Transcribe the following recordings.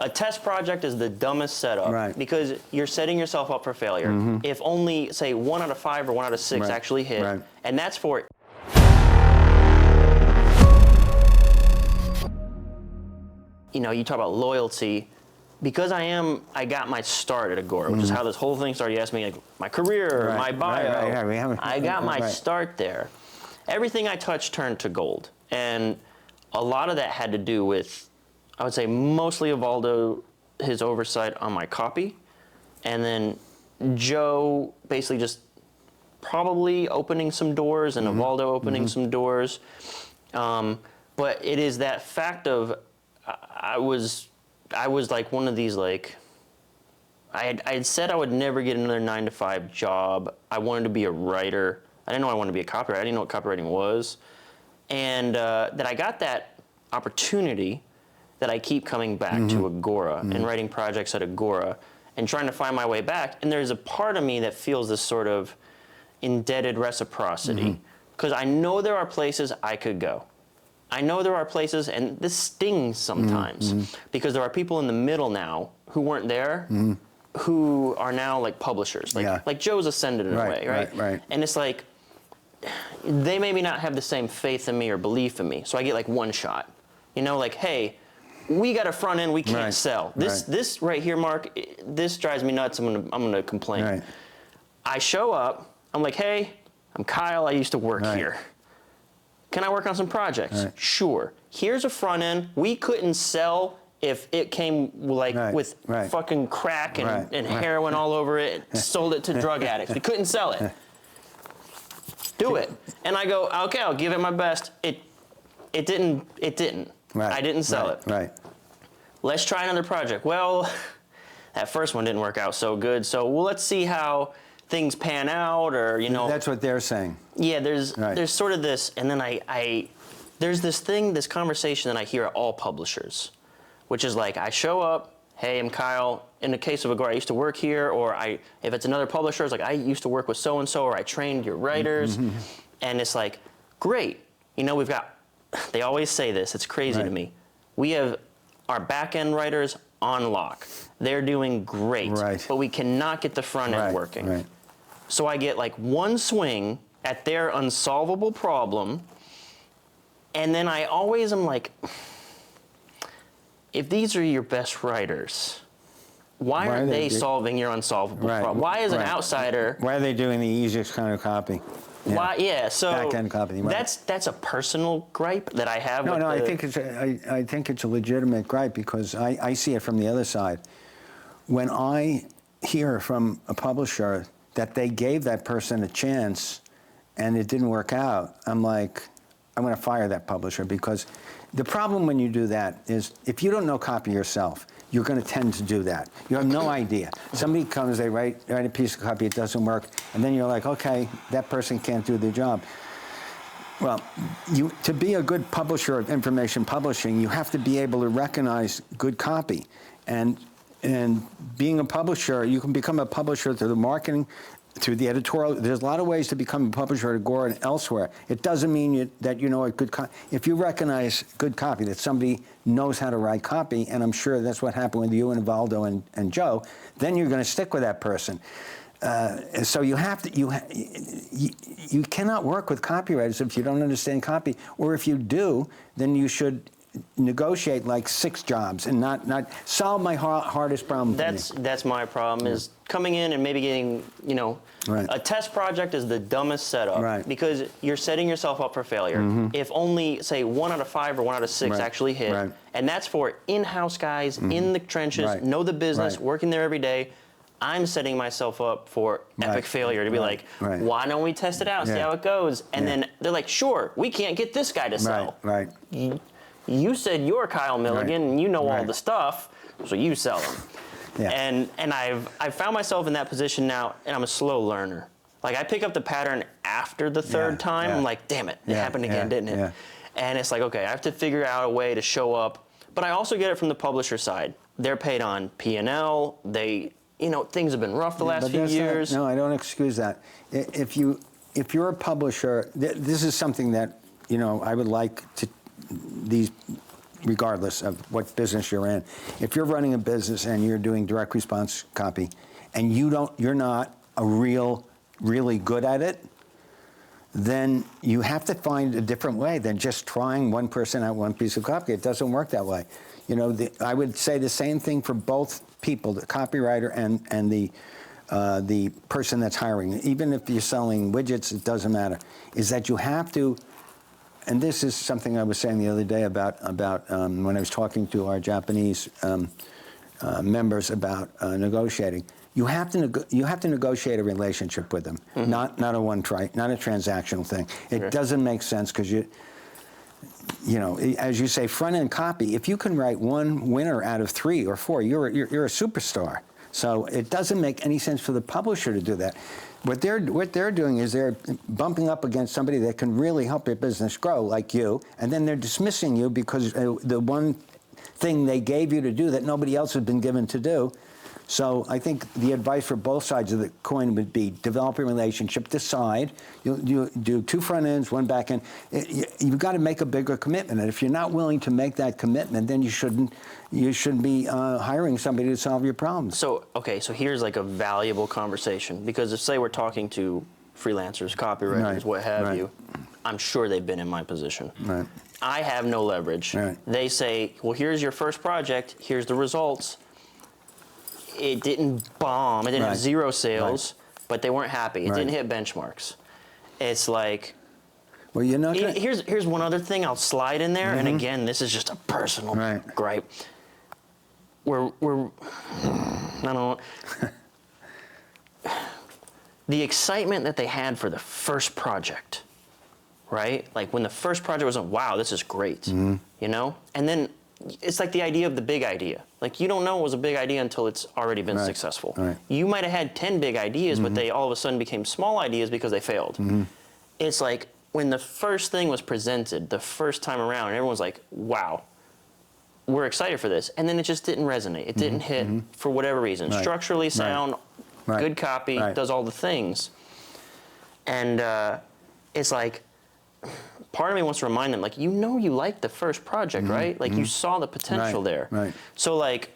A test project is the dumbest setup because you're setting yourself up for failure. If only, say, 1 out of 5 or 1 out of 6 actually hit, and that's for you talk about loyalty. Because I got my start at Agora, which is how this whole thing started. You asked me, like, my career, my bio. I got my start there. Everything I touched turned to gold. And a lot of that had to do with, I would say, mostly Evaldo, his oversight on my copy. And then Joe basically just probably opening some doors and Evaldo opening some doors. But it is that fact of, I was like one of these, like, I had said I would never get another 9-to-5 job. I wanted to be a writer. I didn't know I wanted to be a copywriter. I didn't know what copywriting was. And that I got that opportunity that I keep coming back to Agora and writing projects at Agora and trying to find my way back. And there's a part of me that feels this sort of indebted reciprocity because I know there are places I could go. I know there are places, and this stings sometimes, because there are people in the middle now who weren't there, who are now like publishers. Like Joe's ascended in a way, right? And it's like, they maybe not have the same faith in me or belief in me, so I get like one shot. Like, hey, we got a front end we can't sell. This right here, Mark, this drives me nuts. I'm gonna complain. I show up, I'm like, hey, I'm Kyle, I used to work here. Can I work on some projects? Sure. Here's a front end. We couldn't sell if it came with fucking crack and heroin all over it. Sold it to drug addicts. We couldn't sell it. Do it. And I go, okay, I'll give it my best. It didn't. I didn't sell it. Let's try another project. Well, that first one didn't work out so good. So let's see how things pan out, or That's what they're saying. Yeah, there's sort of this, and then there's this conversation that I hear at all publishers, which is like, I show up, hey, I'm Kyle. In the case of Agora, I used to work here, or if it's another publisher, it's like, I used to work with so and so, or I trained your writers, and it's like, great. We've got. They always say this. It's crazy to me. We have our back end writers on lock. They're doing great, but we cannot get the front end working. So I get like one swing at their unsolvable problem, and then I always am like, if these are your best writers, why aren't they solving your unsolvable problem? Why is an outsider? Why are they doing the easiest kind of copy? Why? Yeah. So back-end copy. That's a personal gripe that I have. I think it's a legitimate gripe because I see it from the other side. When I hear from a publisher that they gave that person a chance and it didn't work out, I'm like, I'm going to fire that publisher, because the problem when you do that is if you don't know copy yourself, you're going to tend to do that. You have no idea. Somebody comes, they write a piece of copy, it doesn't work, and then you're like, okay, that person can't do the job. Well, to be a good publisher of information publishing, you have to be able to recognize good copy. And being a publisher, you can become a publisher through the marketing, through the editorial. There's a lot of ways to become a publisher at Agora and elsewhere. It doesn't mean that you know a good copy. If you recognize good copy, that somebody knows how to write copy, and I'm sure that's what happened with you and Evaldo and Joe, then you're going to stick with that person. So you have to, you cannot work with copywriters if you don't understand copy, or if you do, then you should negotiate like 6 jobs and not solve my hardest problem. That's my problem, is coming in and maybe getting, a test project is the dumbest setup because you're setting yourself up for failure. If only, say, 1 out of 5 or 1 out of 6 actually hit, and that's for in-house guys in the trenches, know the business, working there every day. I'm setting myself up for epic failure to be like, why don't we test it out, see how it goes? And then they're like, sure, we can't get this guy to sell. You said you're Kyle Milligan and you know all the stuff, so you sell them. And I've found myself in that position now, and I'm a slow learner. Like, I pick up the pattern after the third time. I'm like, damn it, it happened again, didn't it? And it's like, okay, I have to figure out a way to show up. But I also get it from the publisher side. They're paid on P&L. They, things have been rough the last few years. No, I don't excuse that. If you're a publisher, this is something that, I would like to these regardless of what business you're in. If you're running a business and you're doing direct response copy, and you're not really good at it, then you have to find a different way than just trying one person out one piece of copy. It doesn't work that way. You know, I would say the same thing for both people, the copywriter and the person that's hiring. Even if you're selling widgets, it doesn't matter. Is that you have to, and this is something I was saying the other day about when I was talking to our Japanese members about negotiating. You have to negotiate a relationship with them, not a not a transactional thing. It doesn't make sense because you know, as you say, front end copy. If you can write one winner out of 3 or 4, you're a superstar. So it doesn't make any sense for the publisher to do that. What they're doing is they're bumping up against somebody that can really help their business grow, like you, and then they're dismissing you because the one thing they gave you to do that nobody else has been given to do. So I think the advice for both sides of the coin would be develop a relationship, decide. You do 2 front ends, 1 back end. You've got to make a bigger commitment. And if you're not willing to make that commitment, then you shouldn't be hiring somebody to solve your problems. So, okay, so here's like a valuable conversation. Because if, say, we're talking to freelancers, copywriters, what have you, I'm sure they've been in my position. Right. I have no leverage. Right. They say, well, here's your first project, here's the results. It didn't bomb, it didn't have 0 sales, but they weren't happy. It didn't hit benchmarks. It's like, well, you're not gonna... Here's one other thing I'll slide in there, and again, this is just a personal gripe. I don't know. The excitement that they had for the first project, right? Like when the first project was, wow, this is great, you know? And then it's like the idea of the big idea. Like you don't know it was a big idea until it's already been successful. Right. You might have had 10 big ideas, but they all of a sudden became small ideas because they failed. It's like when the first thing was presented, the first time around, and everyone's like, wow, we're excited for this. And then it just didn't resonate. It didn't hit for whatever reason. Structurally sound, good copy, does all the things. And it's like, part of me wants to remind them, like, you know you liked the first project, right? Like, you saw the potential there. Right. So, like,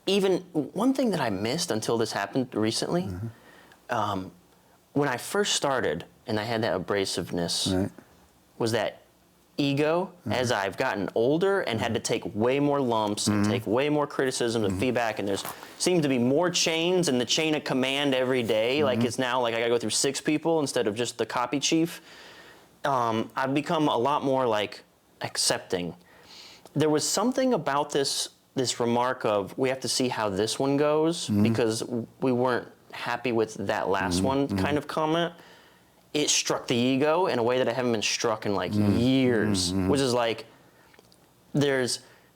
even one thing that I missed until this happened recently, when I first started and I had that abrasiveness, was that ego as I've gotten older and had to take way more lumps and take way more criticism and feedback, and there's seems to be more chains in the chain of command every day. Like, it's now like I gotta go through 6 people instead of just the copy chief. I've become a lot more like accepting. There was something about this remark of we have to see how this one goes because we weren't happy with that last one kind of comment. It struck the ego in a way that I haven't been struck in like years, which is like, did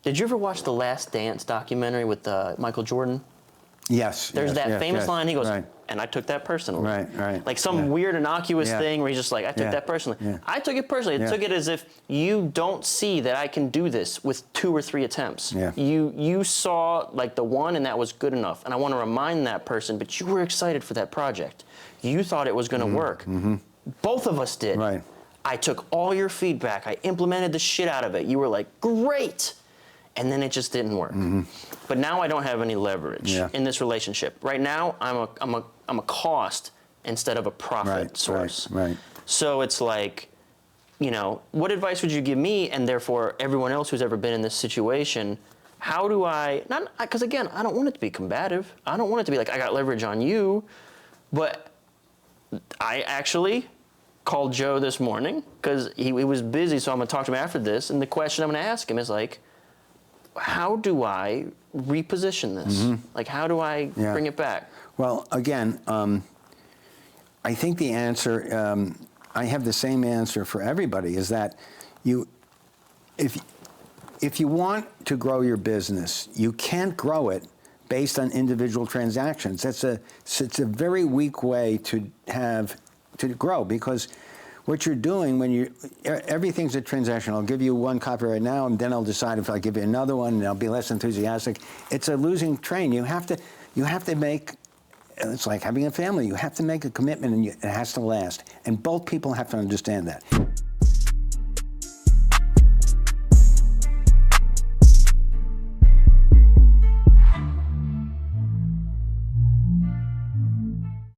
you ever watch the Last Dance documentary with Michael Jordan? Yes. There's that famous line, he goes, and I took that personally. Like some weird innocuous thing where he's just like, I took that personally. I took it personally. I took it as if you don't see that I can do this with 2 or 3 attempts. You saw like the one and that was good enough. And I want to remind that person, but you were excited for that project. You thought it was going to work. Both of us did. I took all your feedback. I implemented the shit out of it. You were like, great. And then it just didn't work. But now I don't have any leverage in this relationship. Right now, I'm a cost instead of a profit source. So it's like, you know, what advice would you give me, and therefore everyone else who's ever been in this situation? How do I, because again, I don't want it to be combative. I don't want it to be like, I got leverage on you. But I actually called Joe this morning because he was busy, so I'm going to talk to him after this. And the question I'm going to ask him is like, how do I reposition this? Like, how do I bring it back? Well, again, I think the answer, I have the same answer for everybody, is that if you want to grow your business, you can't grow it based on individual transactions. It's a very weak way to grow, because what you're doing when everything's a transaction. I'll give you one copy right now, and then I'll decide if I'll give you another one, and I'll be less enthusiastic. It's a losing train. You have to make, it's like having a family. You have to make a commitment, and it has to last. And both people have to understand that.